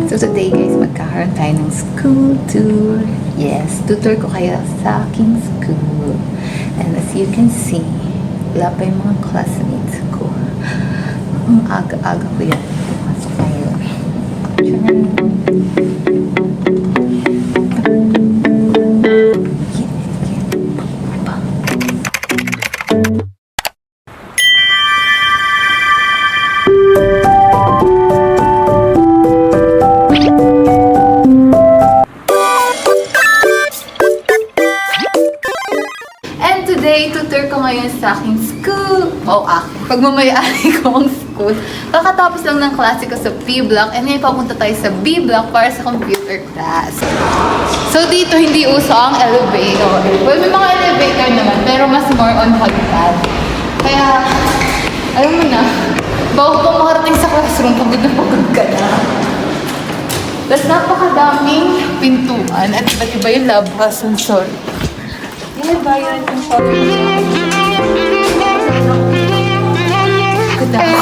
So today guys, magkakaroon tayo ng school tour. Yes, tutor ko kayo sa aking school. And as you can see, wala pa yung mga classmates ko. Ang aga-aga ko yan. Pumasok tayo. Today, tutor ko ngayon sa aking school. Pagmamayari ko ang school. Kakatapos lang ng klase ko sa P-Block and ngayon papunta tayo sa B-Block para sa computer class. So dito, hindi uso ang elevator. Well, may mga elevator naman, pero mas more on hagdan. Kaya, alam mo na, bago pa makarating sa classroom, pagod na na. Tapos napakadaming pintuan at iba't iba yung labas. Sorry. Yan ba yun yung shopping? Ganda ko.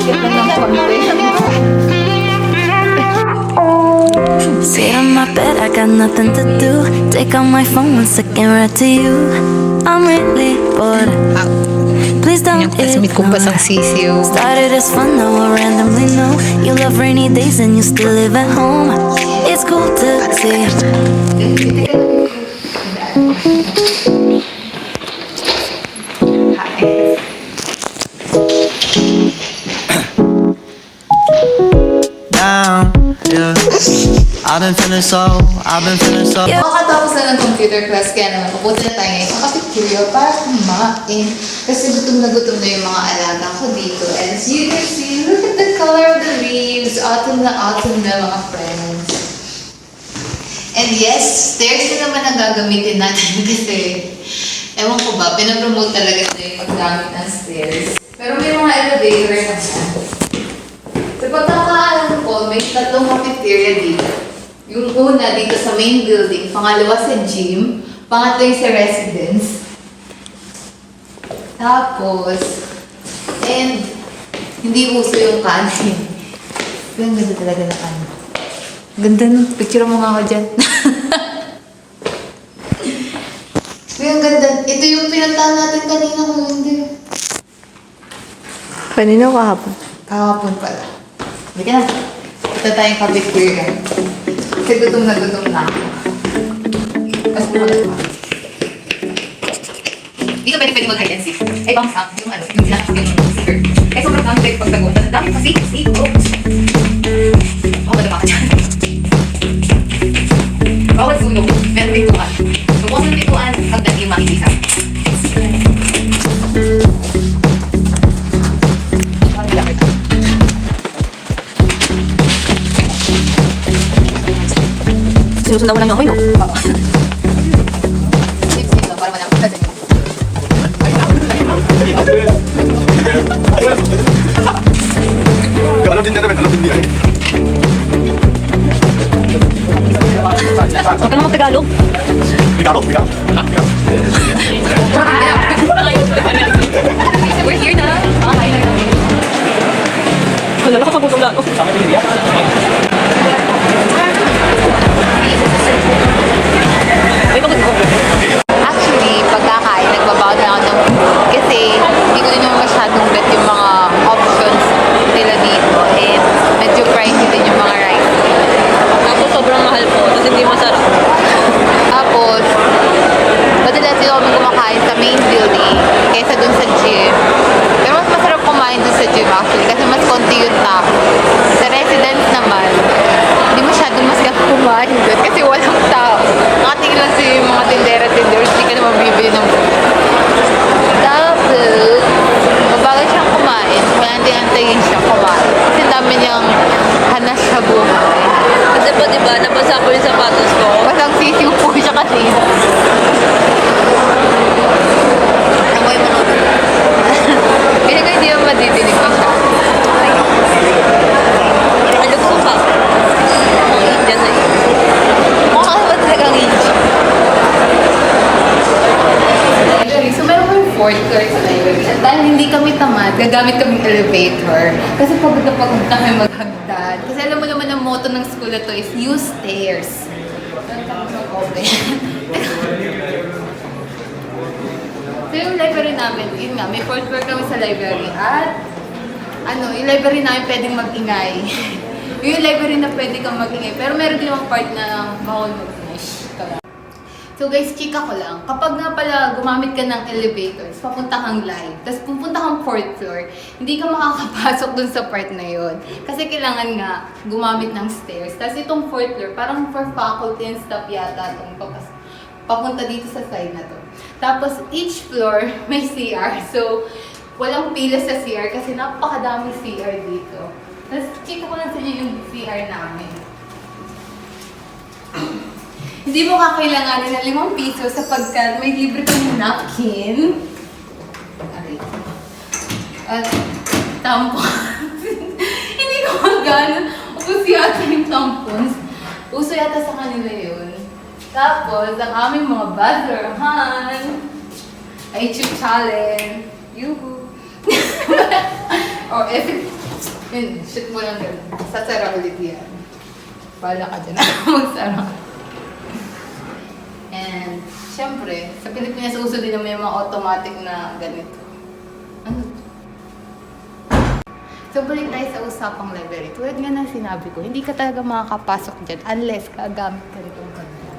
Ganda ng konti. Sit on my bed, I got nothing to do. Take out my phone, 1 second, right to you. I'm really bored. Please don't ignore. Started as fun, now I randomly know you love rainy days and you still live at home. It's cool to see. I've been feeling so. Makatapos na ng computer class, kaya naman pupunta na tayo ngayon sa cafeteria para kumain. Kasi gutom na yung mga alaga ko dito. And as you can see, look at the color of the leaves. Autumn na mga friends. And yes, stairs na naman ang gagamitin natin kasi ewan ko ba, pinapromote talaga na yung paggamit ng stairs. Pero may mga elevator naman. Sa pagkakaalam ko, may 3 cafeteria dito. Yung una dito sa main building, pangalawa sa gym, pangatlo yung sa residence. Tapos, and hindi uso yung kanin. Pero ang ganda talaga na kanin. Ganda nun. Picture mo nga ako dyan. Pero ang ganda. Ito yung pinuntahan natin kanina kung hindi. Kanina o kahapon? Kahapon pala. Hindi ka na. Ito tayong cafeteria. Kasi gutom na ako. Mas pumagat pa. Dito pwede mag-hide and seek. Ay, bang sang. Yung sinakas yung sticker. Ay, sobrang dami pwede pagtagot. Ang dami pa seek. Bawal na dyan. Bawal sunog. Meron pintuan. So, kung saan pintuan, hagdan yung makikita. Sinusundan mo lang ako yun. Sip lang para malapit. Alam din niya. Huwag ka naman Tagalog. Tagalog. We're here na. Wala na kapag lang ako. Actually, pagkakain, nagbabaon na ako ng food kasi hindi ko din naman masyadong bet yung mga options nila dito and medyo pricey din yung mga rice. Ako sobrang mahal po, tapos hindi masarap. Tapos, madalas din kami kumakain sa main building kaysa dun sa gym. Pero mas masarap kumain dun sa gym actually kasi mas konti yung tao. Sa residence naman, hindi masyadong masarap kumain dun kasi walang tao. Nakatingin lang sa mga tindera-tinders, hindi ka naman bibili ng food. Tapos, mabagal siyang kumain, kaya antayin siyang kumain. Kasi dami niyang hanas sa buhay. Kasi po diba, nabasa ko yung sapatos ko. Wasang sisiw po siya kasi. Amoy mo nun. Kasi ko hindi naman madidinig ko siya. Alugso pa. Ang Indian na yun. Mukha ba talagang inch? So meron kami 4th floor sa library. At dahil hindi kami tamad, gagamit kami elevator. Kasi pagod na kami maghagdan. Kasi alam mo naman ang motto motto ng school na to is use stairs. Okay. So yung library namin, yun nga, may 4th floor kami sa library at yung library namin pwedeng mag-ingay. Yung library na pwede kang mag-ingay, pero meron din yung part na bawal mag-ingay. So guys, chika ko lang, kapag nga pala gumamit ka ng elevators, papunta kang live, tapos pupunta kang 4th floor, hindi ka makakapasok dun sa part na yun. Kasi kailangan nga gumamit ng stairs. Tapos itong 4th floor, parang for faculty and staff yata itong papunta dito sa side na to. Tapos each floor may CR. So walang pila sa CR kasi napakadami CR dito. Tapos chika ko lang sa inyo yung CR namin. Hindi mo kakailanganin ng 5 piso sapagkat may libre kang napkin. Aray. At tampons. Hindi ko magana. Ubus yata yung tampons. Uso yata sa kanila yun. Tapos, ang aming mga buzzerhan. Ay, chew challenge. Yuhu. Or if it, yun, shoot mo lang ganun. Sasara ulit yan. Bala ka dyan. Magsara. And, syempre, sa Pilipinas uso din naman yung mga automatic na ganito. Ano to? So, balik tayo sa usapang library. Tulad nga ng sinabi ko, hindi ka talaga makakapasok dyan unless kagamit ka nitong hagdan.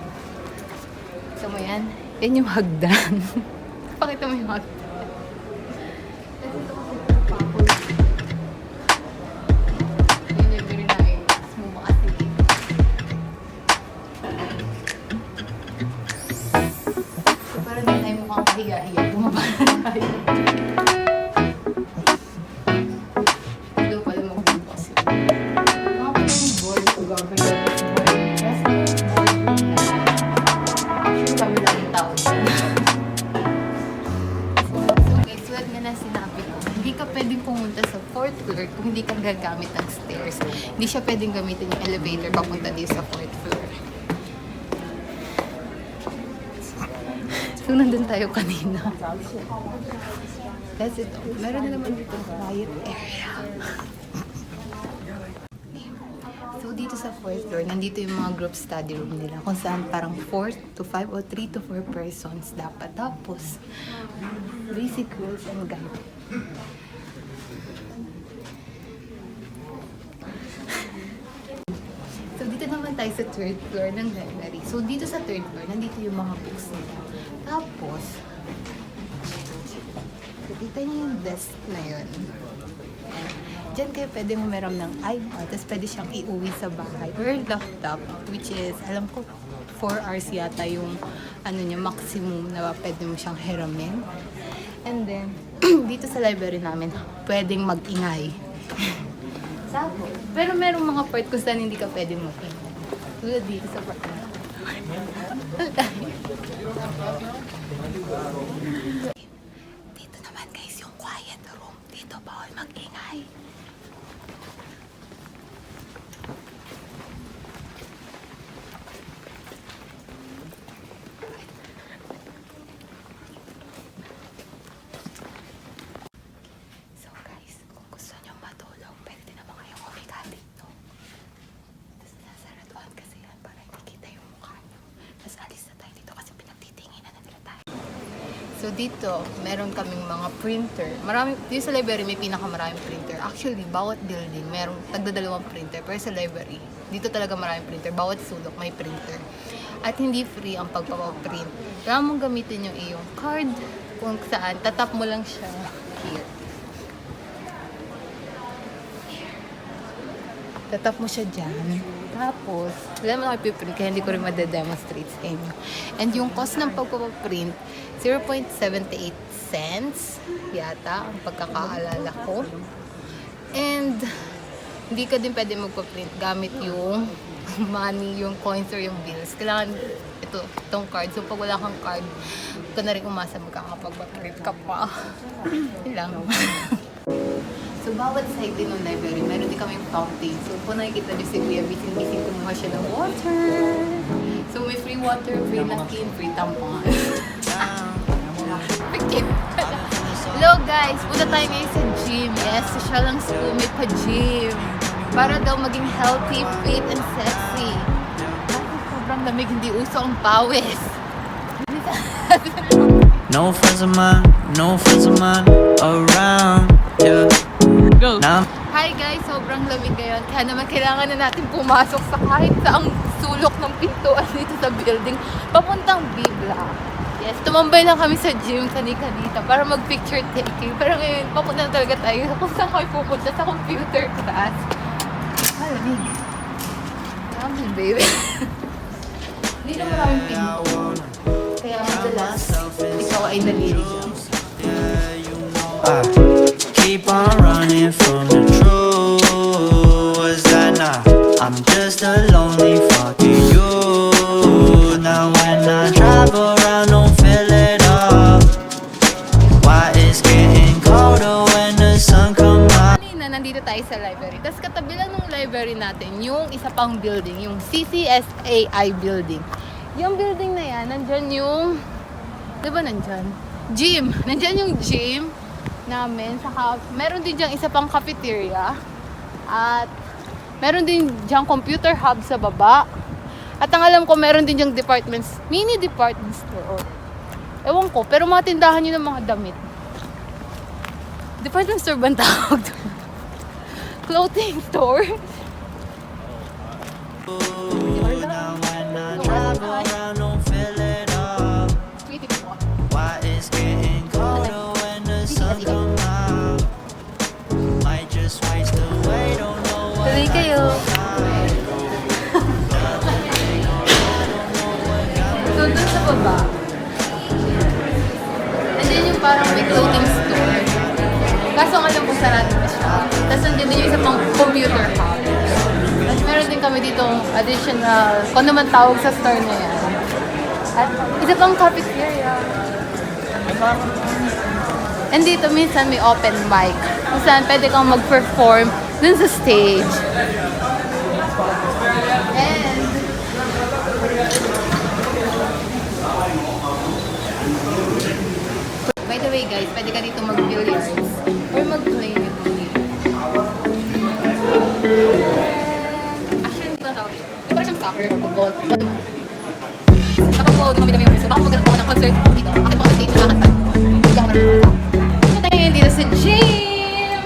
So, mo yan? Yan yung hagdan. Pakita mo yung hagdan. Kasi ito kasi papol. Yung library na eh. Sumuba kasi. Para din tayo mukhang kahiya-hiya. Bumaba na tayo. Ito pala magbubukas yun. Mga pala yung board to government board. Rest board na. Actually, kami lang yung tao dyan. So guys, tulad nga na sinabi ko, hindi ka pwedeng pumunta sa 4th floor kung hindi ka gagamit ng stairs. Hindi siya pwedeng gamitin yung elevator papunta din sa 4th floor. So, nandun tayo kanina. That's it. Meron naman dito quiet area. So, dito sa 4th floor, nandito yung mga group study room nila. Kung saan parang 4 to 5 o 3 to 4 persons dapat. Tapos, basic rules and guide. So, dito naman tayo sa 3rd floor ng library. So, dito sa 3rd floor, nandito yung mga books nila. Tapos, nakita niyo yung desk na yun. Diyan kayo pwede humiram ng iPad, tapos pwede siyang iuwi sa bahay. Or laptop, which is, alam ko, 4 hours yata yung maximum na pwede mo siyang hiramin. And then, dito sa library namin, pwedeng mag-ingay. Tapos, pero merong mga part kung saan hindi ka pwedeng mag-ingay. Tulad dito sa part na. Dito naman guys, yung quiet room. Dito bawal mag-ingay. So guys, kung gusto nyo matulog, pwede din naman kayong humiga dito. Tapos nasaraduhan kasi yan para hindi kita yung mukha nyo. Tapos alis na tayo dito kasi pinagtitinginan na nila tayo. So dito, meron kaming mga printer. Dito sa library may pinakamaraming printer. Actually, bawat building merong tagdadalawang printer. Pero sa library, dito talaga maraming printer. Bawat sulok may printer. At hindi free ang pagpapaprint. Kaya mong gamitin yung iyong card kung saan. Tatap mo lang siya here. Tatap mo siya dyan. Tapos, wala mo na ipiprint kaya hindi ko rin madademonstrate sa inyo. And yung cost ng pagpapaprint, 0.78 cents yata ang pagkakaalala ko. And hindi ka din pwede magpa-print gamit yung money, yung coins or yung bills. Kailangan itong card. So pag wala kang card, huwag ka na rin umasa magkakapag-print ka pa. Yun lang. So, bawat side din ng library, meron din kaming fountain. So, kung nakikita niyo si Kuya, bisin-bisin kumuha siya ng water. So, may free water, free napkin, free tampon. Hello guys! Punta tayo ngayon sa gym. Yes, social lang school, may pa-gym. para daw maging healthy, fit, and sexy. Kasi sobrang lamig, hindi uso ang pawis. No friends of mine around, yeah. Go. Now Hi guys, sobrang lamig ngayon. Kaya naman kailangan na natin pumasok sa kahit saang sulok ng pintuan dito sa building papuntang Bibla. Yes, tumambay lang kami sa gym kanina para mag-picture taking. Pero ngayon, papunta na talaga tayo kung saan kami pupunta sa computer class. Malamig. Malamig, baby. Dito maraming pinto. Kaya madalas, ikaw ay naliligaw. I keep on running from the truth. Was that not? I'm just a lonely fucking you. Now when I drive around, don't feel it up. Why it's getting colder when the sun come out? Kanina, nandito tayo sa library. Tapos katabi lang ng library natin, yung isa pang building, yung CCSAI building. Yung building na yan, nandyan yung, di ba nandyan? Gym. Nandyan yung gym namin. Saka, meron din dyan isa pang cafeteria. At, meron din dyan computer hub sa baba. At ang alam ko, meron din dyan departments, mini department store. Ewan ko, pero mga tindahan nyo ng mga damit. Department store ba ang tawag doon? Clothing store? Now when I drive around, don't feel it up. Why it's getting colder when the sun come out? Might just waste away, don't know what. Tuloy kayo. So, dun sa baba, nandiyan yung parang may clothing store. Kaso ang alam ko sarado na siya. Tapos nandiyan din yung isa pang computer hub. Tapos meron din kami ditong additional, kung naman tawag sa store na yan. At isa pang cafeteria. And dito minsan may open mic. Kung saan pwede kang mag-perform dun sa stage. And by the way guys, pwede ka dito mag-billiards or mag-play with me. Actually, hindi ko na tawag ito. Ito parang siyang soccer or football. Kapag po, dumami kami yung gusto. Baka magkaroon ako ng concert dito. Bakit po ako dito nakakanta? Hindi ako marunong. Ito tayo ngayon dito sa gym!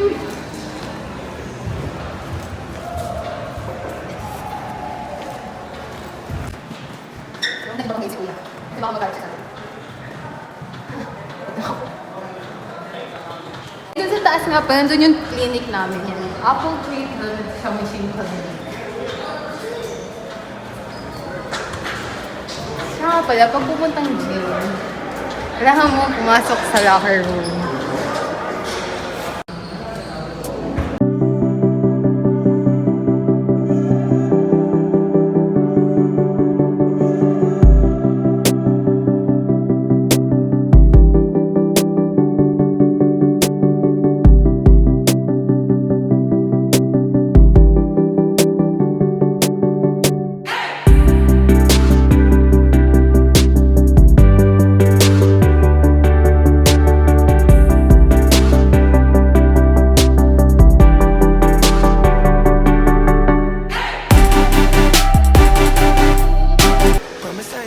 Huwag na ba mag-isip kuya? Di ba ako mag-arch natin? Dito sa taas nga pa, nandun yung clinic namin yan. Apple tree, doon sa machine clinic. Siya pala, pag pupuntang gym, kailangan mo pumasok sa locker room.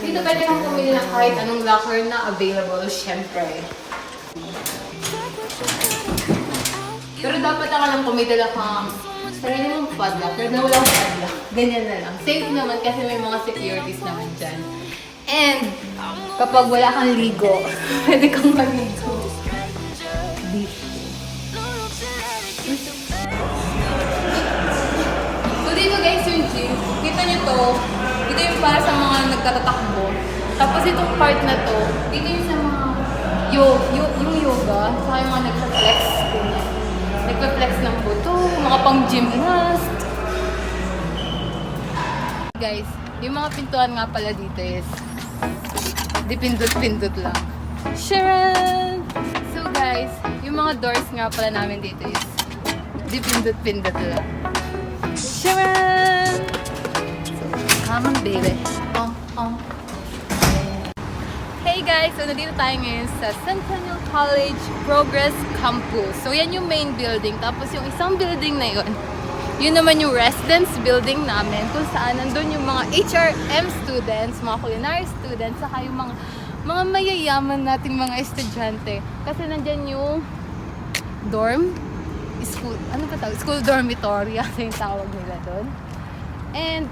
Dito pwede kang pumili ng kahit anong locker na available, syempre. Pero dapat ang alam ko may dala kang sarili mong padlock, pero na walang padlock. Ganyan na lang. Safe naman kasi may mga securities naman dyan. And kapag wala kang ligo, pwede kang maligo. So dito guys yung gym, kita nyo to, ito yung para sa mga nagtatatakbo. Tapos itong part na to, dito yung sa mga yung yoga, saka yung mga nagpa-flex. Nagpa-flex ng buto, mga pang gymnast. Guys, yung mga pintuan nga pala dito is di pindot-pindot lang. Sharon! So guys, yung mga doors nga pala namin dito is di pindot-pindot lang. Sharon! So, come on baby. Hey guys! So nandito tayo ngayon sa Centennial College Progress Campus. So yan yung main building. Tapos yung isang building na yun, Yun naman yung residence building namin kung saan nandun yung mga HRM students, mga culinary students, saka yung mga mayayaman nating mga estudyante. Kasi nandyan yung dorm, school, ano ba tawag? School dormitory, ano yung tawag nila doon. And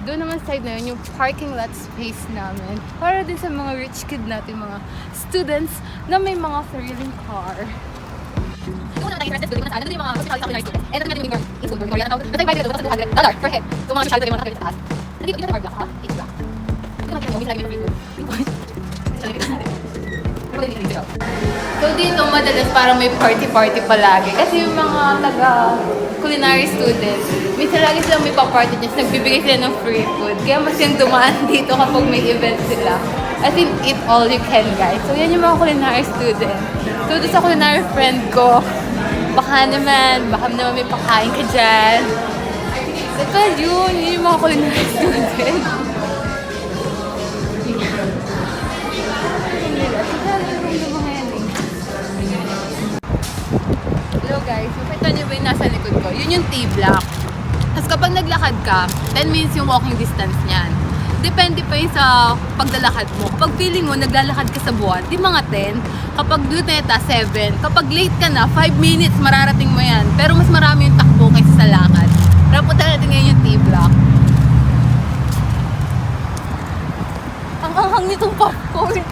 doon naman side na yun, yung parking lot space namin. Para din sa mga rich kid natin, mga students na may mga sariling car. Doon naman tayo interested building na saan. Doon yung mga hospitality culinary students. And doon natin yung school dormitory. Natay bayad doon sa $200 per head. So mga hospitality yung mga nakakita taas. Nandito yung block, ha? 8 block. Ito naman yung lagi yung free food. So dito madalas parang may party-party palagi. Kasi yung mga taga-culinary students, minsan lagi silang may pa-party dyan, nagbibigay sila ng free food. Kaya mas yung dumaan dito kapag may event sila. As in, eat all you can, guys. So yan yung mga culinary students. So doon sa culinary friend ko, baka naman may pakain ka dyan. Saka yun yung mga culinary students. Hello guys, makita niyo ba yung nasa likod ko? Yun yung T-block. Tapos kapag naglakad ka, 10 minutes yung walking distance niyan. Depende pa yun sa paglalakad mo. Kapag feeling mo naglalakad ka sa buwan, di mga 10. Kapag luneta, 7. Kapag late ka na, 5 minutes mararating mo yan. Pero mas marami yung takbo kaysa sa lakad. Pero punta natin ngayon yung T-block. Ang anghang nitong popcorn.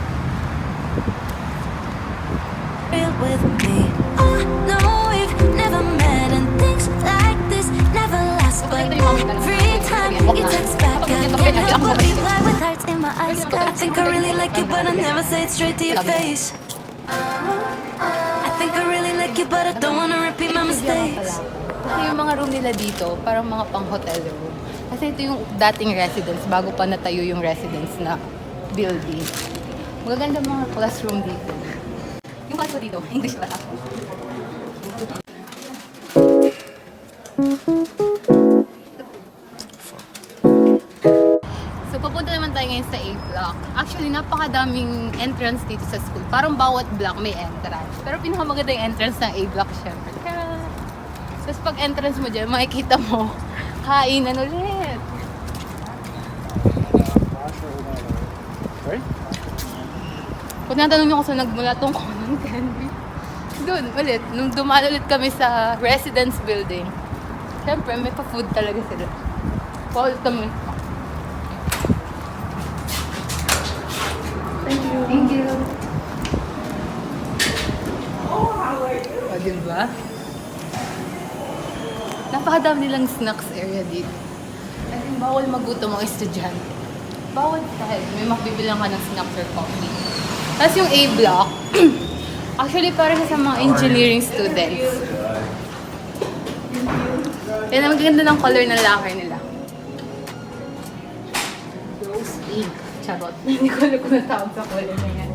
With me. Oh no, we've never met and things like this never last. But every time you text back, I can't help but reply with hearts in my eyes. I think I really like you, but I never say it straight to your face. I think I really like you, but I don't wanna repeat my mistakes. Kasi yung mga room nila dito, parang mga pang-hotel room. Kasi ito yung dating residence, bago pa natayo yung residence na building. Magaganda mga classroom dito. Yung class ko dito, English ba? So, papunta naman tayo ngayon sa A block. Actually, napakadaming entrance dito sa school. Parang bawat block may entrance. Pero pinakamaganda yung entrance ng A block, syempre. Tapos pag entrance mo dyan, makikita mo, kainan ulit. Kung natanong nyo kung saan nagmula tong Conan Candy, doon ulit, nung dumaan ulit kami sa residence building, syempre may pa-food talaga sila. Paulit kami. Thank you. Thank you. O, diba? Napakadami nilang snacks area dito. As in, bawal magutom ang estudyante. Bawal kahit may mabibilang ka ng snacks or coffee. Tapos yung A block, actually para sa mga engineering students. Yan ang maganda ng color ng locker nila. Rose pink. Charot. Hindi ko alam kung natawag sa color na yan.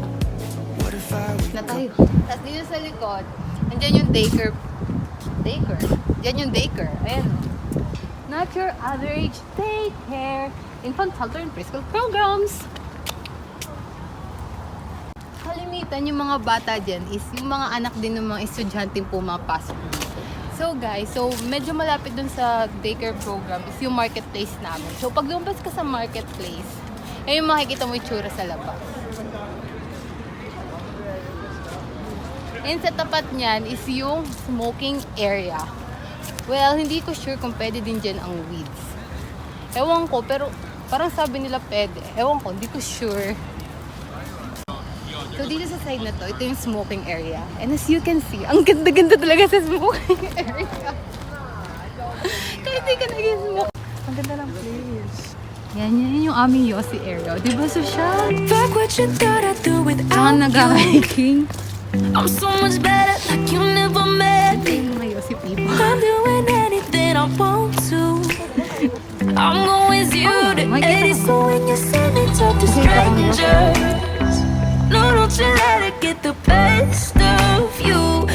Na tayo. Tapos dito sa likod, andyan yung daycare. Yan yung daycare. Ayan. Not your average daycare. Infant, toddler, and preschool programs. Kalimitan yung mga bata dyan is yung mga anak din ng mga estudyante pumapasok. So guys, medyo malapit dun sa daycare program is yung marketplace namin. So pag lumabas ka sa marketplace, ay yung makikita mo yung tsura sa labas. And sa tapat niyan is yung smoking area. Well, hindi ko sure kung pwede din dyan ang weeds. Ewan ko, pero parang sabi nila pwede. Ewan ko, hindi ko sure. So dito sa side na to, ito yung smoking area. And as you can see, ang ganda-ganda talaga sa smoking area. Kahit hindi ka nag-smoke. Ang ganda ng place. Yan yung aming Yossi area. Diba social? Fuck what you thought I'd do Saka without you. nag-hiking. I'm so much better like you never met me. Yung mga Yossi people. I'm doing anything I want to. I'm going zero to my 80, God. so when you see me talk to strangers, no, don't you let it get the best of you.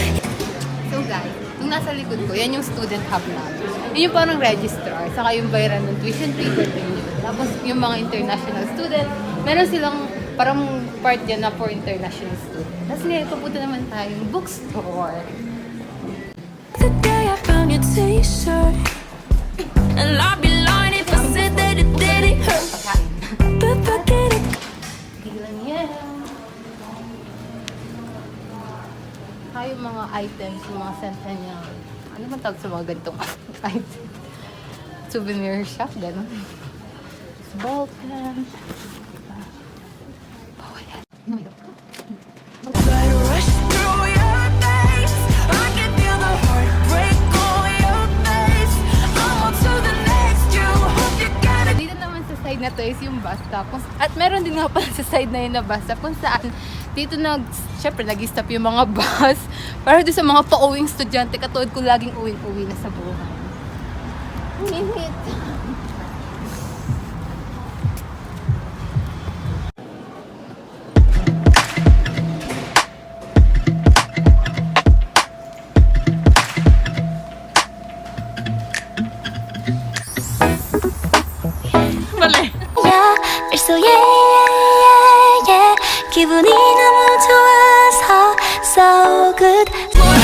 So guys, nung nasa likod ko, yan yung student hub namin. Yun yung parang registrar, saka yung bayaran ng tuition fee for yun. Tapos yung mga international student, meron silang parang part dyan na for international student. Tapos ngayon, papunta naman tayong bookstore. The day I found your t-shirt, items, yung mga centennial. Ano ba tawag sa mga ganitong items? Souvenir shop, gano'n. Ball pen. Bawal yan. No, ito. Rush through your veins. I can feel the heartbreak on your face. I'm on to the next. You hope you got it. Dito naman sa side na to is yung bus stop. At meron din nga pala sa side na yun na bus stop kung saan dito syempre nag-stop yung mga bus para doon sa mga pa-uwing estudyante katulad ko laging uwing-uwi na sa buhay. Ang init. Yeah, you're so yeah, yeah, yeah. 기분이 너무 좋아서 so good.